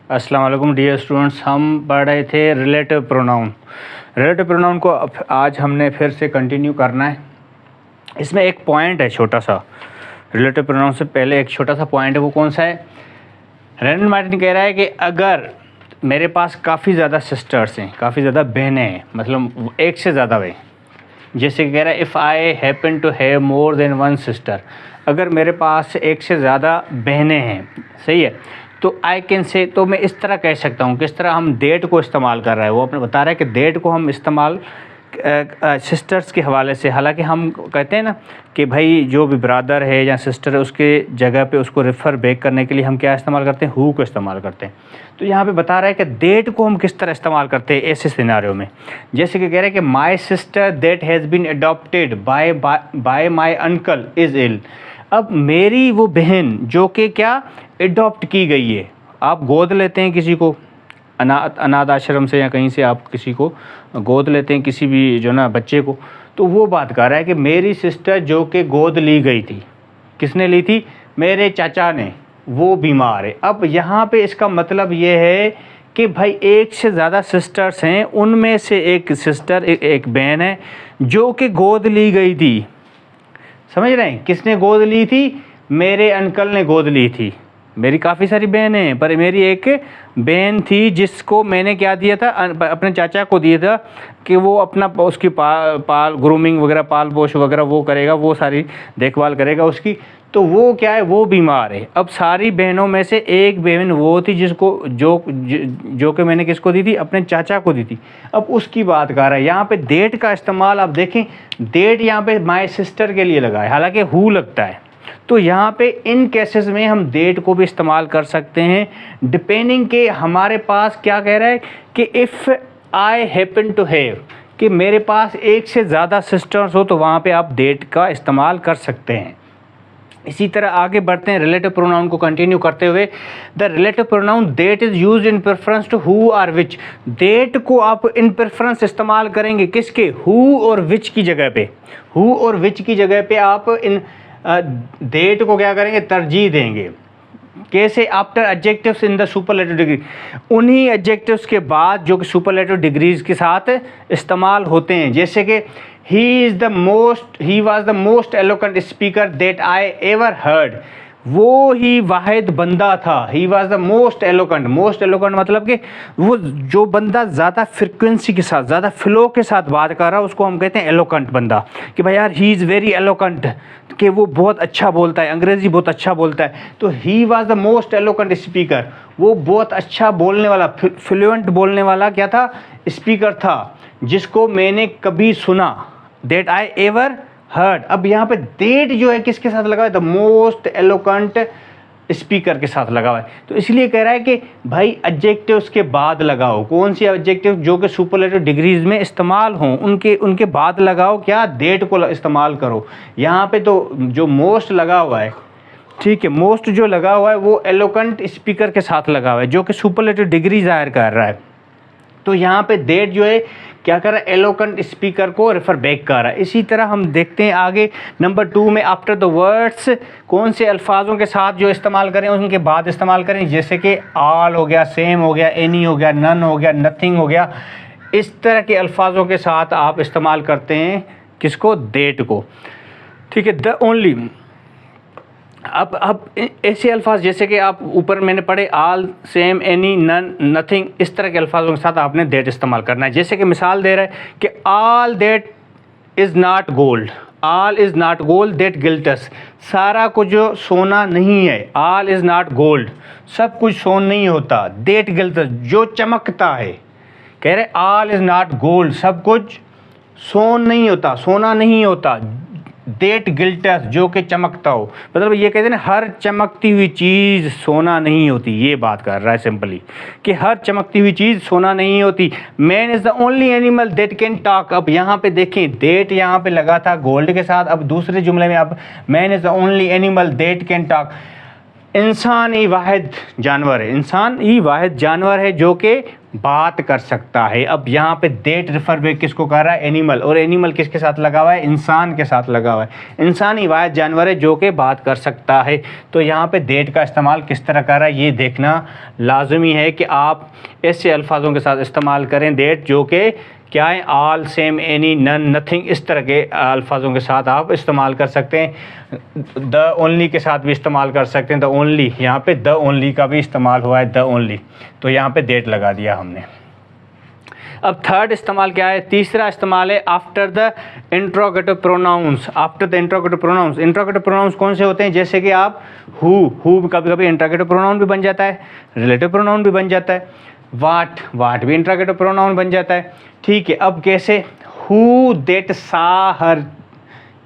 अस्सलाम वालेकुम dear students. हम पढ़ रहे थे रिलेटिव प्रोनाउन। रिलेटिव प्रोनाउन को आज हमने फिर से कंटिन्यू करना है। इसमें एक पॉइंट है छोटा सा, रिलेटिव प्रोनाउन से पहले एक छोटा सा पॉइंट है। वो कौन सा है? रेनन मार्टिन कह रहा है कि अगर मेरे पास काफ़ी ज़्यादा सिस्टर्स हैं, काफ़ी ज़्यादा बहनें हैं, मतलब एक से ज़्यादा वे, जैसे कि कह रहा है if I happen to have more than one sister, अगर मेरे पास एक से ज़्यादा बहनें हैं, सही है, तो आई कैन से, तो मैं इस तरह कह सकता हूँ। किस तरह? हम डेट को इस्तेमाल कर रहा है, वो अपने बता रहा है कि डेट को हम इस्तेमाल सिस्टर्स के हवाले से, हालांकि हम कहते हैं ना कि भाई जो भी ब्रदर है या सिस्टर है उसके जगह पे उसको रेफ़र बैक करने के लिए हम क्या इस्तेमाल करते हैं? हु को इस्तेमाल करते हैं। तो यहाँ पे बता रहा है कि डेट को हम किस तरह इस्तेमाल करते हैं ऐसे सिनेरियो में। जैसे कि कह रहे हैं कि my sister that has been adopted by my uncle is ill. अब मेरी वो बहन जो कि क्या अडॉप्ट की गई है, आप गोद लेते हैं किसी को अनाथ आश्रम से या कहीं से, आप किसी को गोद लेते हैं, किसी भी जो ना बच्चे को, तो वो बात कर रहा है कि मेरी सिस्टर जो कि गोद ली गई थी, किसने ली थी? मेरे चाचा ने, वो बीमार है। अब यहाँ पे इसका मतलब ये है कि भाई एक से ज़्यादा सिस्टर्स हैं, उनमें से एक सिस्टर एक बहन है जो कि गोद ली गई थी। समझ रहे हैं? किसने गोद ली थी? मेरे अंकल ने गोद ली थी। मेरी काफ़ी सारी बहनें हैं, पर मेरी एक बहन थी जिसको मैंने क्या दिया था? अपने चाचा को दिया था कि वो अपना उसकी पाल ग्रूमिंग वगैरह, पाल पोष वगैरह वो करेगा, वो सारी देखभाल करेगा उसकी। तो वो क्या है? वो बीमार है। अब सारी बहनों में से एक बहन वो थी जिसको जो कि मैंने किसको दी थी? अपने चाचा को दी थी। अब उसकी बात कर रहा है। यहाँ पे डेट का इस्तेमाल आप देखें, डेट यहाँ पे माई सिस्टर के लिए लगा है, हालांकि हु लगता है। तो यहाँ पे इन केसेस में हम डेट को भी इस्तेमाल कर सकते हैं, डिपेंडिंग के हमारे पास क्या कह रहा है कि if I happen to have, कि मेरे पास एक से ज़्यादा सिस्टर्स हो, तो वहाँ पे आप डेट का इस्तेमाल कर सकते हैं। इसी तरह आगे बढ़ते हैं रिलेटिव प्रोनाउन को कंटिन्यू करते हुए। The relative pronoun that is used in preference to who और विच। डेट को आप इन प्रेफरेंस इस्तेमाल करेंगे किसके? हु और विच की जगह पे। हु और विच की जगह पे आप इन डेट को क्या करेंगे? तरजीह देंगे। कैसे? After adjectives in the superlative degree, उन्हीं एडजेक्टिव्स के बाद जो कि सुपरलेटिव डिग्रीज के साथ इस्तेमाल होते हैं। जैसे कि he was the most eloquent speaker that I ever heard. वो ही वाहिद बंदा था। He was the most eloquent. Most eloquent मतलब कि वो जो बंदा ज़्यादा फ्रिक्वेंसी के साथ, ज़्यादा फ्लो के साथ बात कर रहा है, उसको हम कहते हैं एलोक्वेंट बंदा। कि भाई यार ही इज़ वेरी एलोक्वेंट, कि वो बहुत अच्छा बोलता है, अंग्रेज़ी बहुत अच्छा बोलता है। तो he was the most eloquent speaker, वो बहुत अच्छा बोलने वाला, फ्लुएंट बोलने वाला क्या था? स्पीकर था, जिसको मैंने कभी सुना। That I ever heard. अब यहाँ पे डेट जो है किसके साथ लगा हुआ है? द मोस्ट एलोक्वेंट स्पीकर के साथ लगा हुआ है। तो इसलिए कह रहा है कि भाई एडजेक्टिव्स के बाद लगाओ। कौन सी एडजेक्टिव? जो कि सुपरलेटिव डिग्रीज में इस्तेमाल हों, उनके बाद लगाओ। क्या? डेट को इस्तेमाल करो। यहाँ पे तो जो मोस्ट लगा हुआ है, ठीक है, मोस्ट जो लगा हुआ है वो एलोक्वेंट स्पीकर के साथ लगा हुआ है, जो कि सुपरलेटिव डिग्री जाहिर कर रहा है। तो यहाँ पे डेट जो है क्या कर रहा है? एलोक्वेंट स्पीकर को रेफर बैक कर रहा है। इसी तरह हम देखते हैं आगे नंबर 2 में, आफ्टर द वर्ड्स, कौन से अल्फाजों के साथ जो इस्तेमाल करें उनके बाद इस्तेमाल करें। जैसे कि ऑल हो गया, सेम हो गया, एनी हो गया, नन हो गया, नथिंग हो गया। इस तरह के अल्फाजों के साथ आप इस्तेमाल करते हैं किसको? डेट को। ठीक है। द ओनली, अब ऐसे अल्फाज जैसे कि आप ऊपर मैंने पढ़े, आल, सेम, एनी, नन, नथिंग, इस तरह के अल्फाजों के साथ आपने दैट इस्तेमाल करना है। जैसे कि मिसाल दे रहा है कि all that is not gold, all is not gold that glitters. सारा कुछ जो सोना नहीं है, ऑल इज़ नॉट गोल्ड, सब कुछ सोन नहीं होता। दैट गिल्टस, जो चमकता है। कह रहे ऑल इज़ नॉट गोल्ड, सब कुछ सोन नहीं होता, सोना नहीं होता। डेट गिल्टस, जो कि चमकता हो, मतलब ये कहते हैं ना हर चमकती हुई चीज़ सोना नहीं होती। ये बात कर रहा है सिंपली कि हर चमकती हुई चीज़ सोना नहीं होती। Man is the only animal that can talk. अब यहाँ पे देखें, डेट यहाँ पे लगा था गोल्ड के साथ। अब दूसरे जुमले में अब man is the only animal that can talk, इंसान ही वाहिद जानवर है, इंसान ही वाहिद जानवर है जो कि बात कर सकता है। अब यहाँ पे दैट रेफर बैक किसको कर रहा है? एनिमल। और एनिमल किसके साथ लगा हुआ है? इंसान के साथ लगा हुआ है। इंसान ही वाहिद जानवर है जो कि बात कर सकता है। तो यहाँ पे दैट का इस्तेमाल किस तरह कर रहा है ये देखना लाजमी है कि आप ऐसे अल्फाजों के साथ इस्तेमाल करें दैट जो कि क्या है? All, same, any, none, nothing, इस तरह के अल्फाजों के साथ आप इस्तेमाल कर सकते हैं। द ओनली के साथ भी इस्तेमाल कर सकते हैं। द ओनली, यहाँ पे द ओनली का भी इस्तेमाल हुआ है, द ओनली, तो यहाँ पे दैट लगा दिया हमने। अब थर्ड इस्तेमाल क्या है? तीसरा इस्तेमाल है after the interrogative pronounce. After the interrogative pronounce, interrogative pronounce कौन से होते हैं? जैसे कि आप हु कभी कभी इंट्रोगेटिव प्रोनाउन भी बन जाता है, रिलेटिव प्रोनाउन भी बन जाता है। वाट भी इंट्रोगेटिव प्रोनाउन बन जाता है। ठीक है, अब कैसे? हु दैट सा हर,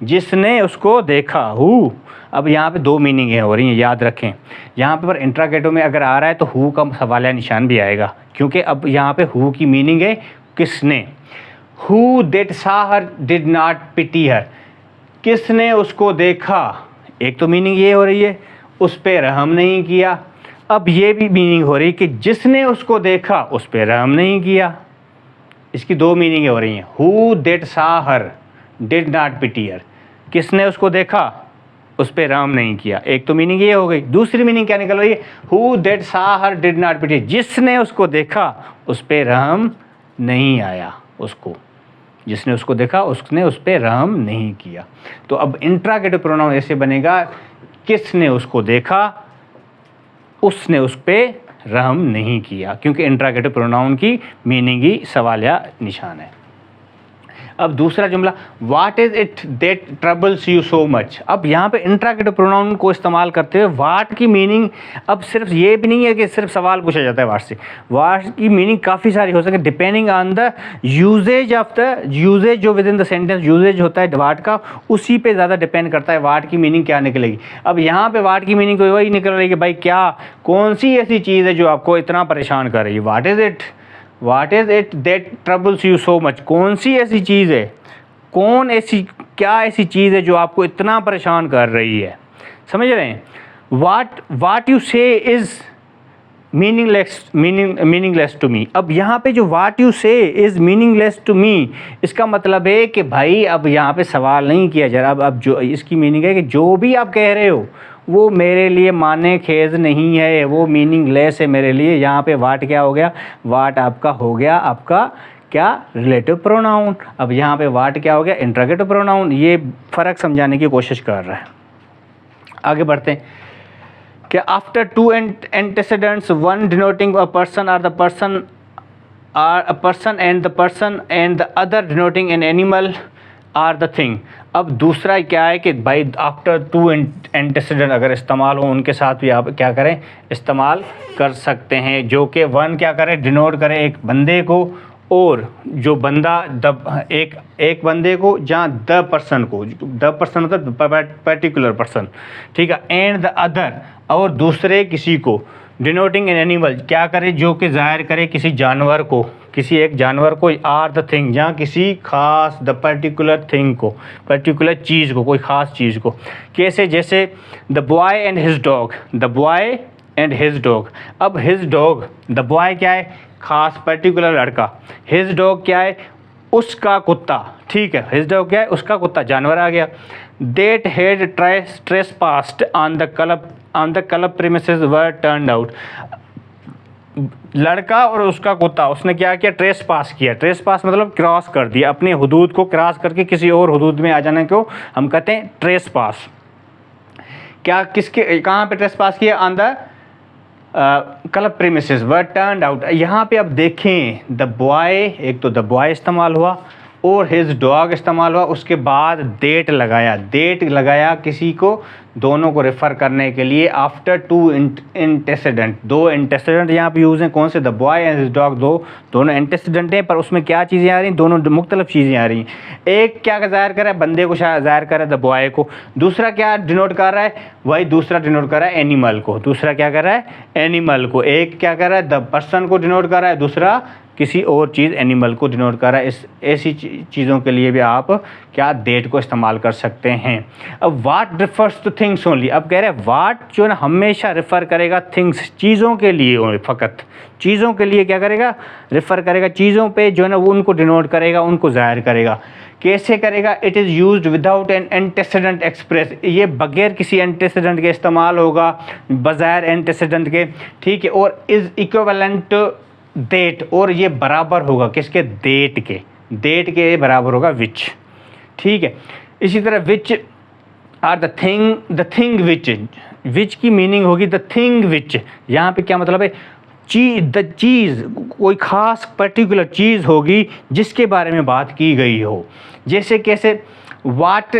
जिसने उसको देखा, हु। अब यहाँ पे दो मीनिंग हो रही हैं, याद रखें। यहाँ पे पर इंट्रोगेटिव में अगर आ रहा है तो हु का सवालिया निशान भी आएगा, क्योंकि अब यहाँ पे हु की मीनिंग है किसने। हु दैट सा हर डिड नॉट पिटी हर, किसने उसको देखा, एक तो मीनिंग ये हो रही है उस पर रहम नहीं किया। अब ये भी मीनिंग हो रही है कि जिसने उसको देखा उस पर रहम नहीं किया। इसकी दो मीनिंग हो रही हैं। हु दैट सा हर डिड नॉट पिटी हर, किसने उसको देखा उस पर रहम नहीं किया, एक तो मीनिंग ये हो गई। दूसरी मीनिंग क्या निकल रही है? हु दैट सा हर डिड नॉट पिटी, जिसने उसको देखा उस पर रहम नहीं आया, उसको, जिसने उसको देखा उसने उस पर रहम नहीं किया। तो अब इंट्रोगेटिव प्रोनाउन ऐसे बनेगा, किसने उसको देखा उसने उस पर रहम नहीं किया, क्योंकि इंट्रोगेटिव प्रोनाउन की मीनिंग ही सवालिया निशान है। अब दूसरा जुमला, what is it that troubles you so much. अब यहाँ पे इंट्रोगेटिव प्रोनाउन को इस्तेमाल करते हुए व्हाट की मीनिंग, अब सिर्फ ये भी नहीं है कि सिर्फ सवाल पूछा जाता है व्हाट से। व्हाट की मीनिंग काफ़ी सारी हो सके, depending on the usages of the usages, जो within the sentence usages होता है व्हाट का, उसी पे ज़्यादा डिपेंड करता है व्हाट की मीनिंग क्या निकलेगी। अब यहाँ पे व्हाट की मीनिंग तो वही निकल रही है कि भाई क्या, कौन सी ऐसी चीज़ है जो आपको इतना परेशान कर रही है। What is it that troubles you so much, कौन सी ऐसी चीज़ है, क्या ऐसी चीज़ है जो आपको इतना परेशान कर रही है। समझ रहे हैं? वाट यू से इज़ मीनिंगलेस टू मी। अब यहाँ पे जो वाट यू से इज़ मीनिंगलेस टू मी, इसका मतलब है कि भाई अब यहाँ पे सवाल नहीं किया जा रहा। अब जो इसकी मीनिंग है कि जो भी आप कह रहे हो वो मेरे लिए माने खेज नहीं है, वो मीनिंगलेस है मेरे लिए। यहाँ पे वाट क्या हो गया? वाट आपका हो गया आपका क्या? Relative pronoun. अब यहाँ पे वाट क्या हो गया? Interrogative pronoun. ये फ़र्क समझाने की कोशिश कर रहा है। आगे बढ़ते हैं कि after two antecedents, one denoting a person और the person or a person and the other denoting an animal or the thing. अब दूसरा क्या है कि भाई आफ्टर टू एंटेसिडेंट अगर इस्तेमाल हो, उनके साथ भी आप क्या करें? इस्तेमाल कर सकते हैं, जो कि वन क्या करें? डिनोट करें एक बंदे को, और जो बंदा एक बंदे को, जहाँ द पर्सन को, द पर्सन मतलब पर्टिकुलर पर्सन, ठीक है, एंड द अदर, और दूसरे किसी को, डिनोटिंग एन एनिमल क्या करे? जो कि जाहिर करे किसी जानवर को, किसी एक जानवर को, आर द थिंग जहाँ किसी खास, द पर्टिकुलर थिंग को, पर्टिकुलर चीज़ को, कोई ख़ास चीज़ को। कैसे? जैसे the boy and his dog, the boy and his dog. अब हिज डॉग, द बॉय क्या है? खास पर्टिकुलर लड़का। हिज डॉग क्या है? उसका कुत्ता। ठीक है, हिज डॉग क्या है? उसका कुत्ता, जानवर आ गया। That had trespassed on the club premises were turned out। लड़का और उसका कुत्ता, उसने क्या किया? ट्रेस पास किया। ट्रेस पास मतलब क्रॉस कर दिया, अपने हुदूद को क्रॉस करके किसी और हुदूद में आ जाने को हम कहते हैं ट्रेस पास। क्या, किसके, कहाँ पे ट्रेस पास किया? On the club premises were turned out. यहाँ पे अब देखें, द बॉय, एक तो द बॉय इस्तेमाल हुआ और हिज डॉग इस्तेमाल हुआ, उसके बाद डेट लगाया किसी को, दोनों को रेफ़र करने के लिए। आफ्टर टू एंटेसिडेंट, दो एंटेसिडेंट यहाँ पे यूज़ हैं। कौन से? The boy and his dog, दोनों एंटेसिडेंट हैं, पर उसमें क्या चीज़ें आ रही हैं? दोनों मुख्तलिफ चीज़ें आ रही हैं। एक क्या ज़ाहिर कर रहा है? बंदे को ज़ाहिर कर रहा है, द बॉय को। दूसरा क्या डिनोट कर रहा है? वही दूसरा डिनोट कर रहा है एनिमल को। दूसरा क्या कर रहा है? एनिमल को। एक क्या कर रहा है? द पर्सन को डिनोट कर रहा है, दूसरा किसी और चीज़ एनिमल को डिनोट कर रहा है। इस ऐसी चीज़ों के लिए भी आप क्या दैट को इस्तेमाल कर सकते हैं। अब वाट रिफर्स टू थिंग्स ओनली, अब कह रहे हैं वाट जो है ना हमेशा रेफ़र करेगा थिंग्स, चीज़ों के लिए, फ़कत चीज़ों के लिए क्या करेगा, रेफ़र करेगा, चीज़ों पे जो है ना वो उनको डिनोट करेगा, उनको ज़ाहिर करेगा। कैसे करेगा, it is used without an antecedent express, ये बगैर किसी एंटेसेडेंट के इस्तेमाल होगा, बज़ैर एंटेसेडेंट के, ठीक है। और इज़ इक्विवेलेंट देट, और ये बराबर होगा किसके, देट के बराबर होगा विच, ठीक है। इसी तरह which are the thing which की मीनिंग होगी द थिंग विच, यहाँ पे क्या मतलब है, चीज़ कोई ख़ास पर्टिकुलर चीज़ होगी जिसके बारे में बात की गई हो। जैसे कैसे, what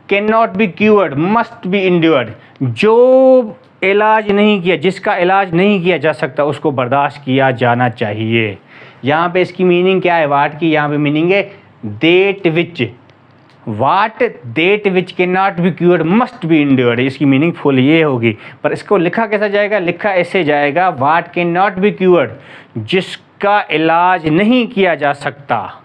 can not be cured must be endured, जो इलाज नहीं किया, जिसका इलाज नहीं किया जा सकता उसको बर्दाश्त किया जाना चाहिए। यहाँ पे इसकी मीनिंग क्या है, वाट की यहाँ पे मीनिंग है that which, what that which can not be cured must be endured, इसकी मीनिंग फुल ये होगी। पर इसको लिखा कैसा जाएगा, लिखा ऐसे जाएगा, what can not be cured, जिसका इलाज नहीं किया जा सकता,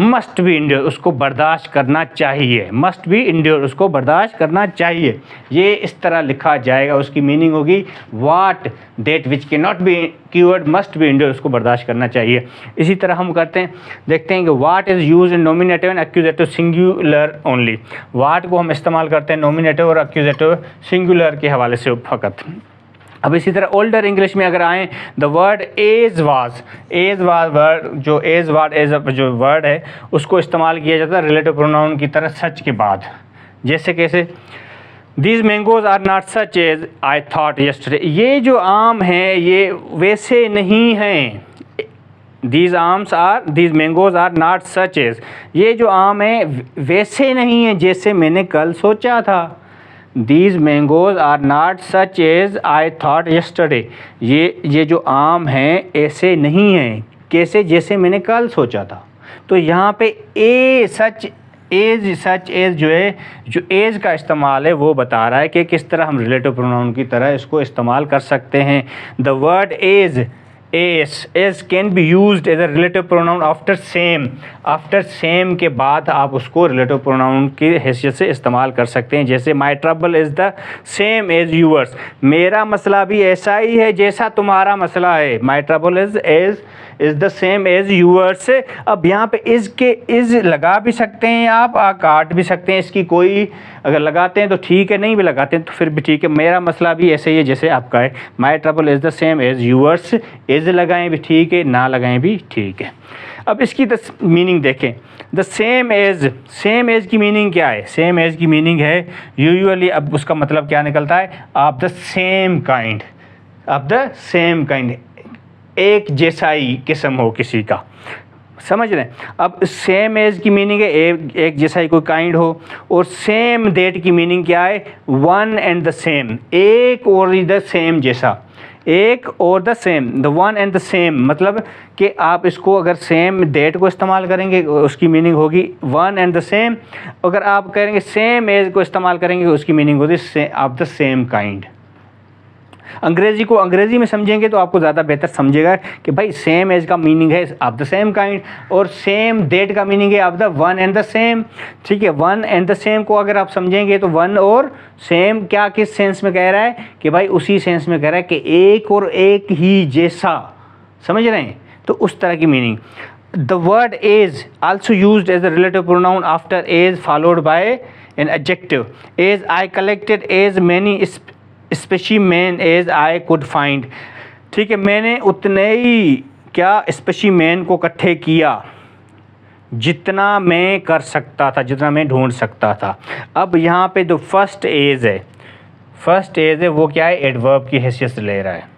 मस्ट बी इंड्योर्ड, उसको बर्दाश्त करना चाहिए, मस्ट बी इंड्योर्ड, उसको बर्दाश्त करना चाहिए। ये इस तरह लिखा जाएगा, उसकी मीनिंग होगी what that which can not be cured must be endured, उसको बर्दाश्त करना चाहिए। इसी तरह हम करते हैं, देखते हैं कि what is use in nominative and accusative singular only, what को हम इस्तेमाल करते हैं नॉमिनेटिव और एक्यूजेटिव सिंगुलर के हवाले से फ़कत। अब इसी तरह ओल्डर इंग्लिश में अगर आएँ, the word as was word, जो एज वर्ड है उसको इस्तेमाल किया जाता है रिलेटिव प्रोनाउन की तरह सच के बाद। जैसे कैसे, these mangoes are not such as I thought yesterday, ये जो आम हैं ये वैसे नहीं हैं, these mangoes are not such as, ये जो आम हैं वैसे नहीं हैं जैसे मैंने कल सोचा था। These mangoes are not such as I thought yesterday, ये जो आम हैं ऐसे नहीं हैं, कैसे, जैसे मैंने कल सोचा था। तो यहाँ पे सच एज जो है, जो एज का इस्तेमाल है वो बता रहा है कि किस तरह हम रिलेटिव प्रोनाउन की तरह इसको इस्तेमाल कर सकते हैं। The word as can be used as a relative pronoun after same के बाद आप उसको रिलेटिव प्रोनाउन की हैसियत से इस्तेमाल कर सकते हैं। जैसे my trouble is the same as yours, मेरा मसला भी ऐसा ही है जैसा तुम्हारा मसला है। My trouble is the same as yours. अब यहाँ पे इज़ लगा भी सकते हैं आप, काट भी सकते हैं, इसकी कोई अगर लगाते हैं तो ठीक है, नहीं भी लगाते हैं तो फिर भी ठीक है। मेरा मसला भी ऐसे ही है जैसे आपका है। My trouble is the same as yours, is लगाएं भी ठीक है, ना लगाएं भी ठीक है। अब इसकी मीनिंग देखें, द सेम एज की मीनिंग क्या है, सेम एज की मीनिंग है यूजुअली, अब उसका मतलब क्या निकलता है, ऑफ द सेम काइंड, एक जैसा ही किस्म हो किसी का, समझ रहे हैं। अब सेम एज की मीनिंग है एक जैसा ही कोई काइंड हो, और सेम देट की मीनिंग क्या है, वन एंड द सेम, एक और द सेम जैसा, एक और the same, the one and the same, मतलब कि आप इसको अगर सेम देट को इस्तेमाल करेंगे उसकी मीनिंग होगी वन एंड द सेम, अगर आप करेंगे सेम एज को इस्तेमाल करेंगे उसकी मीनिंग होगी ऑफ द सेम काइंड। अंग्रेज़ी को अंग्रेज़ी में समझेंगे तो आपको ज़्यादा बेहतर समझेगा कि भाई सेम एज का मीनिंग है ऑफ द सेम काइंड, और सेम डेट का मीनिंग है of the one and the same, ठीक है। वन एंड द सेम को अगर आप समझेंगे तो वन और सेम क्या किस सेंस में कह रहा है कि भाई उसी सेंस में कह रहा है कि एक और एक ही जैसा, समझ रहे हैं, तो उस तरह की meaning. The word as also used as a relative pronoun after as followed by an adjective. As I collected as many specimen as I could find, ठीक है, मैंने उतने ही क्या स्पेसिमेन को इकट्ठे किया जितना मैं कर सकता था, जितना मैं ढूंढ सकता था। अब यहाँ पे जो फर्स्ट एज है वो क्या है, एडवर्ब की हैसियत से ले रहा है,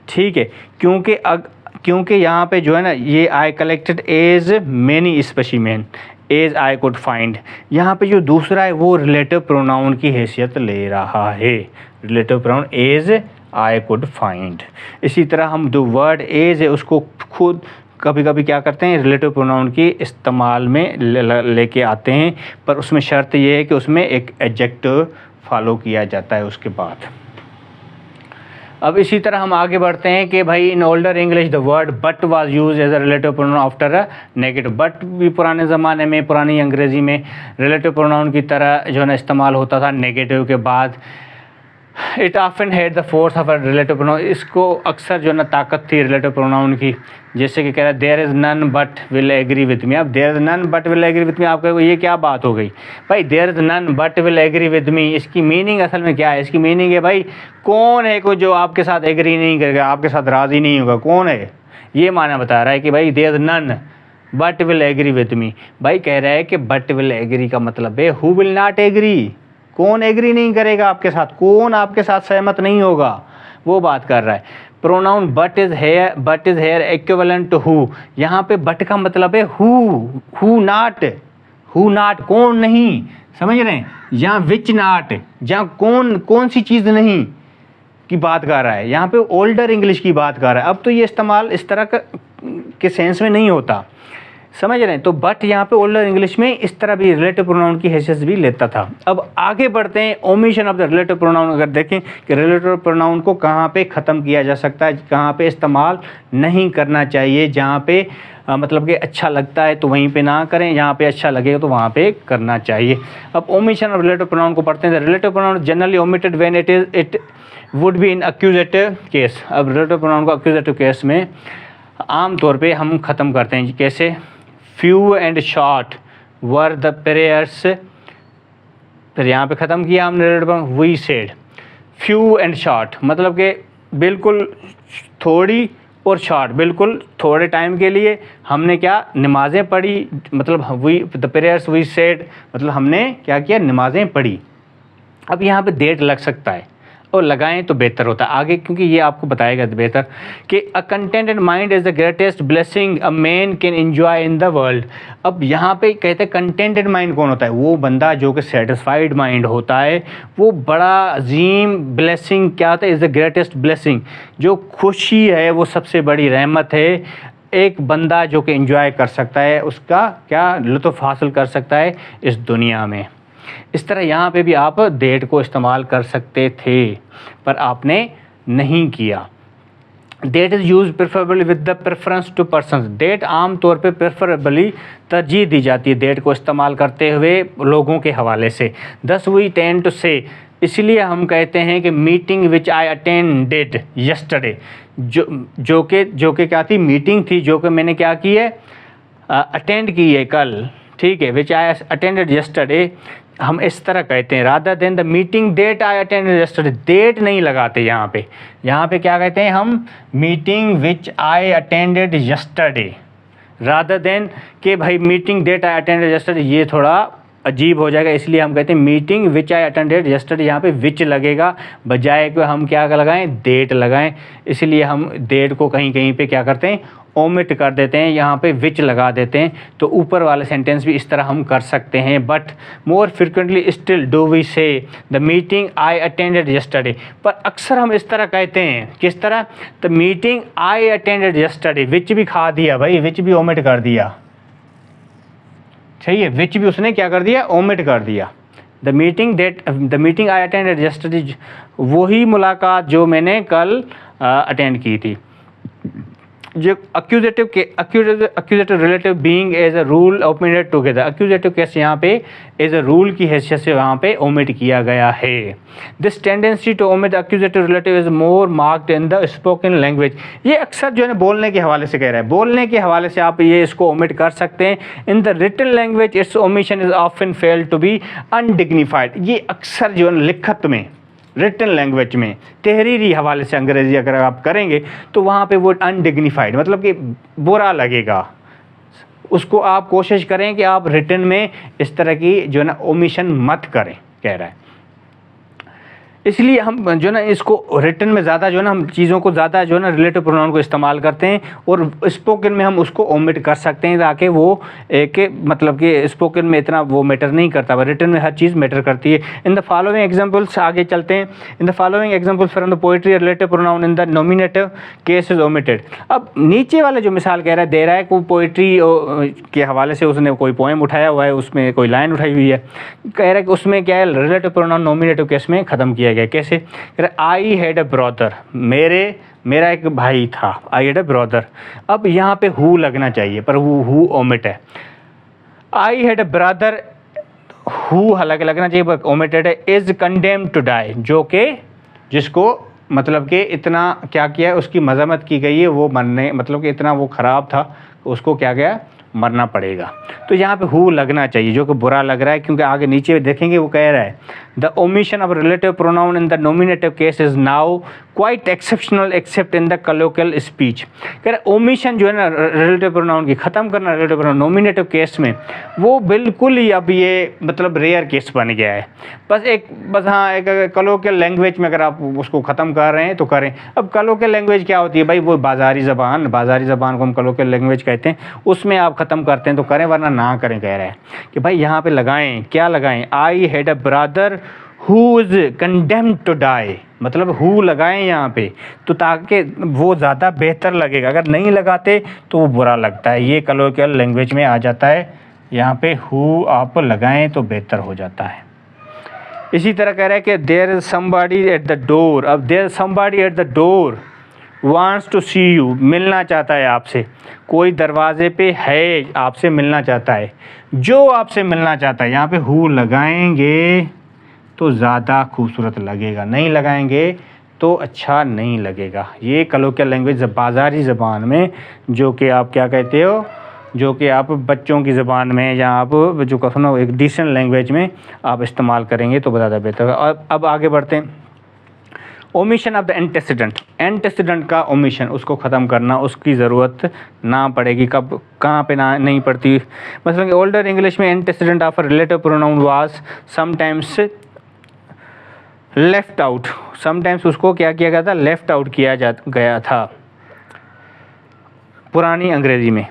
ठीक है, क्योंकि यहाँ पे जो है ना ये I collected as many specimen as I could find, यहाँ पे जो दूसरा है वो रिलेटिव प्रोनाउन की हैसियत ले रहा है, relative pronoun as I could find. इसी तरह हम जो वर्ड एज है उसको खुद कभी कभी क्या करते हैं, रिलेटिव प्रोनाउन की इस्तेमाल में लेके आते हैं, पर उसमें शर्त ये है कि उसमें एक एडजेक्टिव फॉलो किया जाता है उसके बाद। अब इसी तरह हम आगे बढ़ते हैं कि भाई in older English the word but was use as a relative pronoun after a negative. But भी पुराने ज़माने में, पुरानी अंग्रेज़ी में रिलेटिव प्रोनाउन की तरह जो है ना इस्तेमाल होता था नेगेटिव के बाद। It often had the force of a relative pronoun, इसको अक्सर जो है ना ताकत थी रिलेटिव प्रोनाउन की। जैसे कि कह रहा है there is none but will agree with me. अब there is none but will agree with me, आप कहोगे ये क्या बात हो गई भाई, there is none but will agree with me, इसकी मीनिंग असल में क्या है? इसकी मीनिंग है भाई कौन है कोई जो आपके साथ एग्री नहीं करेगा, आपके साथ राज़ी नहीं होगा, कौन है? ये माना बता रहा है कि भाई there is none but will agree with me. भाई कह रहा है कि बट विल एग्री का मतलब है हु विल नॉट एग्री, कौन एग्री नहीं करेगा आपके साथ, कौन आपके साथ सहमत नहीं होगा, वो बात कर रहा है। Pronoun but is here equivalent to who, यहाँ पे बट का मतलब है हु नॉट कौन नहीं, समझ रहे हैं? यहाँ विच नॉट, जहाँ कौन सी चीज़ नहीं की बात कर रहा है, यहाँ पे ओल्डर इंग्लिश की बात कर रहा है। अब तो ये इस्तेमाल इस तरह के सेंस में नहीं होता, समझ रहे हैं? तो बट यहाँ पे ओल्डर इंग्लिश में इस तरह भी रिलेटिव प्रोनाउन की हैसियत भी लेता था। अब आगे बढ़ते हैं, omission of the relative pronoun. अगर देखें कि रिलेटिव प्रोनाउन को कहाँ पे ख़त्म किया जा सकता है, कहाँ पे इस्तेमाल नहीं करना चाहिए, जहाँ पे मतलब कि अच्छा लगता है तो वहीं पे ना करें, जहाँ पे अच्छा लगेगा तो वहाँ पे करना चाहिए। अब ओमिशन ऑफ रिलेटिव प्रोनाउन को पढ़ते हैं। Relative pronoun generally omitted when it would be in accusative case. अब रिलेटिव प्रोनाउन को एक्यूजेटिव केस में आम तौर पे हम ख़त्म करते हैं। कैसे? Few and short were the prayers, फिर यहाँ पे ख़त्म किया हमने relative pronoun we said. Few and short मतलब कि बिल्कुल थोड़ी और शॉर्ट बिल्कुल थोड़े टाइम के लिए हमने क्या नमाज़ें पढ़ी, मतलब we the prayers we said मतलब हमने क्या किया, नमाज़ें पढ़ी। अब यहाँ पे डेट लग सकता है और लगाएं तो बेहतर होता है आगे, क्योंकि ये आपको बताएगा बेहतर कि a contented mind is the greatest blessing a man can enjoy in the world. अब यहाँ पे कहते हैं कंटेंटेड माइंड कौन होता है? वो बंदा जो कि सेटिस्फाइड माइंड होता है, वो बड़ा अजीम ब्लेसिंग क्या होता है? इज़ द ग्रेटेस्ट ब्लेसिंग, जो खुशी है वो सबसे बड़ी रहमत है। एक बंदा जो कि एंजॉय कर सकता है, उसका क्या लुत्फ़ हासिल कर सकता है इस दुनिया में। इस तरह यहाँ पे भी आप डेट को इस्तेमाल कर सकते थे, पर आपने नहीं किया। That is use preferably with the preference to persons. That आम तौर पे प्रेफरेबली तरजीह दी जाती है डेट को इस्तेमाल करते हुए लोगों के हवाले से। दस वी टेंड टू से, इसलिए हम कहते हैं कि meeting which I attended yesterday, जो कि क्या थी? मीटिंग थी जो कि मैंने क्या की है? अटेंड की है कल, ठीक है। विच आई अटेंडेड यस्टरडे हम इस तरह कहते हैं। Rather than the meeting that I attended yesterday, that नहीं लगाते यहाँ पे क्या कहते हैं हम? Meeting which I attended yesterday, rather than कि भाई meeting that I attended yesterday, ये थोड़ा अजीब हो जाएगा, इसलिए हम कहते हैं meeting which I attended yesterday. यहाँ पे विच लगेगा, बजाय कि हम क्या लगाएं? डेट लगाएं। इसलिए हम डेट को कहीं कहीं पे क्या करते हैं? ओमिट कर देते हैं, यहाँ पे विच लगा देते हैं। तो ऊपर वाले सेंटेंस भी इस तरह हम कर सकते हैं। But more frequently still do we say the meeting I attended yesterday, पर अक्सर हम इस तरह कहते हैं। किस तरह? The meeting I attended yesterday, which भी खा दिया भाई, विच भी ओमिट कर दिया, सही है। विच भी उसने क्या कर दिया? ओमिट कर दिया। The meeting I attended yesterday, वही मुलाकात जो मैंने कल अटेंड की थी। जो accusative relative being as a rule omitted together, accusative case यहाँ पे एज अ रूल की हैसियत से वहाँ पे ओमिट किया गया है। This tendency to omit accusative relative is more marked in the spoken language, ये अक्सर जो है ना बोलने के हवाले से कह रहा है, बोलने के हवाले से आप ये इसको ओमिट कर सकते हैं। In the written language its omission is often felt to be undignified, ये अक्सर जो है लिखत में, रिटन लैंग्वेज में, तहरीरी हवाले से अंग्रेज़ी अगर आप करेंगे तो वहाँ पे वो अनडिग्निफाइड मतलब कि बुरा लगेगा। उसको आप कोशिश करें कि आप रिटन में इस तरह की जो है ना ओमिशन मत करें, कह रहा है। इसलिए हम जो ना इसको रिटन में ज़्यादा जो है ना हम चीज़ों को ज़्यादा जो है ना रिलेटिव प्रोनाउन को इस्तेमाल करते हैं, और स्पोकन में हम उसको ओमिट कर सकते हैं ताकि वो एक मतलब कि स्पोकन में इतना वो मैटर नहीं करता, पर रिटन में हर चीज़ मैटर करती है। इन द फॉलोइंग एग्जांपल्स, आगे चलते हैं। In the following examples from the poetry relative pronoun in the nominative case is omitted. अब नीचे वाले जो मिसाल कह रहा है, दे रहा है कोई पोइट्री के हवाले से उसने कोई पोएम उठाया हुआ है, उसमें कोई लाइन उठाई हुई है, कह रहा है कि उसमें क्या है? रिलेटिव प्रोनाउन नॉमिनेटिव केस में ख़त्म किया दिया गया। कैसे? कह रहे आई हैड अ ब्रदर, मेरा एक भाई था। आई हैड अ ब्रदर। अब यहाँ पे हु लगना चाहिए पर हु ओमिट है। आई हैड अ ब्रदर, हु अलग लगना चाहिए पर ओमिटेड है। इज कंडेम्ड टू डाई, जो कि जिसको मतलब कि इतना क्या किया है, उसकी मजम्मत की गई है, वो मरने मतलब कि इतना वो ख़राब था, उसको क्या गया, मरना पड़ेगा। तो यहाँ पे हु लगना चाहिए जो कि बुरा लग रहा है, क्योंकि आगे नीचे देखेंगे वो कह रहा है the omission of relative pronoun in the nominative case is now quite exceptional accept in the colloquial speech. कह रहे ओमिशन जो है ना रिलेटिव प्रोनाउन की, ख़त्म करना रिलेटिव प्रोनाउन नॉमिनेटिव केस में, वो बिल्कुल ही अब ये मतलब रेयर केस बन गया है। बस हाँ एक कलोकियल लैंग्वेज में अगर आप उसको ख़त्म कर रहे हैं तो करें। अब कलोकियल लैंग्वेज क्या होती है भाई? वो बाज़ारी ज़बान को हम कलोकियल लैंग्वेज कहते हैं, उसमें आप ख़त्म करते हैं तो करें वरना ना करें। कह रहे हैं कि भाई यहाँ पे लगाएं, क्या लगाएं? I had a brother who is condemned to die, मतलब हु लगाएं यहाँ पे तो ताकि वो ज़्यादा बेहतर लगेगा। अगर नहीं लगाते तो वो बुरा लगता है। ये कलोकियल लैंग्वेज में आ जाता है। यहाँ पे हु आप लगाएं तो बेहतर हो जाता है। इसी तरह कह रहा है कि there is somebody at the door. अब there is somebody at the door wants to see you, मिलना चाहता है आपसे। कोई दरवाजे पे है, आपसे मिलना चाहता है, जो आपसे मिलना चाहता है। यहाँ पे हु लगाएंगे तो ज़्यादा खूबसूरत लगेगा, नहीं लगाएंगे तो अच्छा नहीं लगेगा। ये कलोकियल लैंग्वेज बाज़ारी ज़बान में, जो कि आप क्या कहते हो, जो कि आप बच्चों की ज़बान में या आप जो कहो ना एक डिसेंट लैंग्वेज में आप इस्तेमाल करेंगे तो ज़्यादा बेहतर है। और अब आगे बढ़ते हैं। ओमिशन ऑफ द एंटेसिडेंट का ओमिशन, उसको ख़त्म करना, उसकी ज़रूरत ना पड़ेगी। कब कहाँ पे ना नहीं पड़ती? मतलब ओल्डर इंग्लिश में antecedent of relative pronoun was sometimes left out, sometimes उसको क्या किया गया था, लेफ्ट आउट किया गया था। पुरानी अंग्रेज़ी में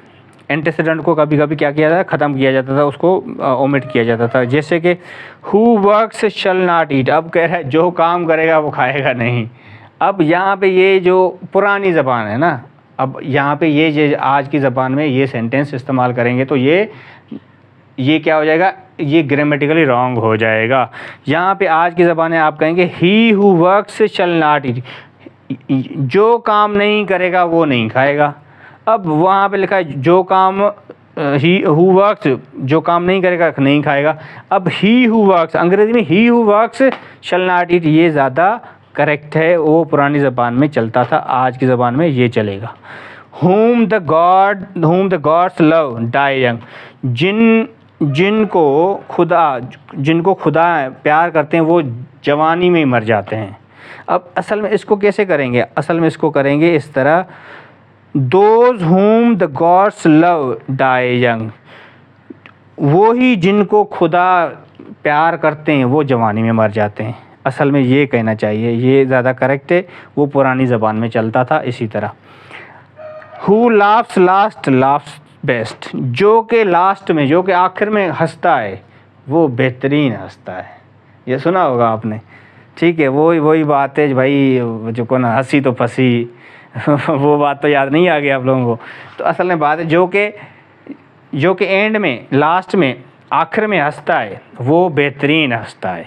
एंटेसिडेंट को कभी कभी क्या किया जाता था, ख़त्म किया जाता था, उसको ओमिट किया जाता था। जैसे कि who works shall not eat, अब कह रहा है जो काम करेगा वो खाएगा नहीं। अब यहाँ पे ये जो पुरानी ज़बान है ना, अब यहाँ पे ये आज की ज़बान में ये सेंटेंस इस्तेमाल करेंगे तो ये क्या हो जाएगा, ये ग्रामेटिकली रॉन्ग हो जाएगा। यहाँ पे आज की ज़बान है, आप कहेंगे he who works shall not eat, जो काम नहीं करेगा वो नहीं खाएगा। अब वहाँ पे लिखा है जो काम ही हु वर्क्स, जो काम नहीं करेगा नहीं खाएगा। अब ही हु वर्क्स, अंग्रेज़ी में he who works shall not eat, ये ज़्यादा करेक्ट है। वो पुरानी ज़बान में चलता था, आज की ज़बान में ये चलेगा। whom the gods love die young, जिनको खुदा प्यार करते हैं वो जवानी में ही मर जाते हैं। अब असल में इसको कैसे करेंगे? असल में इसको करेंगे इस तरह, those whom the gods love die young, वो ही जिनको खुदा प्यार करते हैं वो जवानी में मर जाते हैं। असल में ये कहना चाहिए, ये ज़्यादा करेक्ट है, वो पुरानी ज़बान में चलता था। इसी तरह who laughs last laughs best, जो के लास्ट में, जो के आखिर में हंसता है वो बेहतरीन हंसता है। ये सुना होगा आपने, ठीक है? वही बात है भाई, जो को ना हंसी तो फंसी वो बात तो याद नहीं आ गई आप लोगों को। तो असल में बात है जो कि एंड में, लास्ट में, आखिर में हंसता है वो बेहतरीन हंसता है।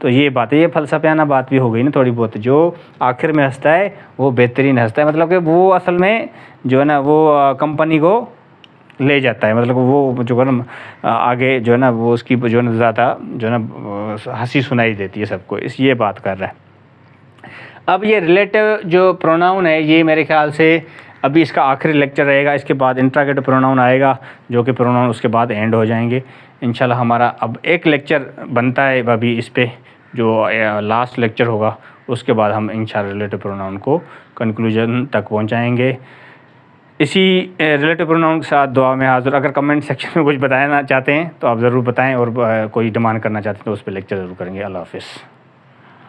तो ये बात है, ये फ़लसफ़ियाना बात भी हो गई ना थोड़ी बहुत। जो आखिर में हंसता है वो बेहतरीन हंसता है, मतलब कि वो असल में जो है ना वो कंपनी को ले जाता है, मतलब वो जो है ना आगे जो है ना वो उसकी जो है ना ज़्यादा जो है ना हंसी सुनाई देती है सबको। ये बात कर रहा है। अब ये रिलेटिव जो प्रोनाउन है, ये मेरे ख्याल से अभी इसका आखिरी लेक्चर रहेगा। इसके बाद इंट्रागेटिव प्रोनाउन आएगा, जो कि प्रोनाउन उसके बाद एंड हो जाएंगे इंशाल्लाह। हमारा अब एक लेक्चर बनता है अभी इस पे, जो लास्ट लेक्चर होगा, उसके बाद हम इंशाल्लाह रिलेटिव प्रोनाउन को कंक्लूजन तक पहुंचाएंगे। इसी रिलेटिव प्रोनाउन के साथ दुआ में हाज़िर। अगर कमेंट सेक्शन में कुछ बताना चाहते हैं तो आप ज़रूर बताएं, और कोई डिमांड करना चाहते हैं तो उस पर लेक्चर ज़रूर करेंगे। अल्लाह हाफ़िज़।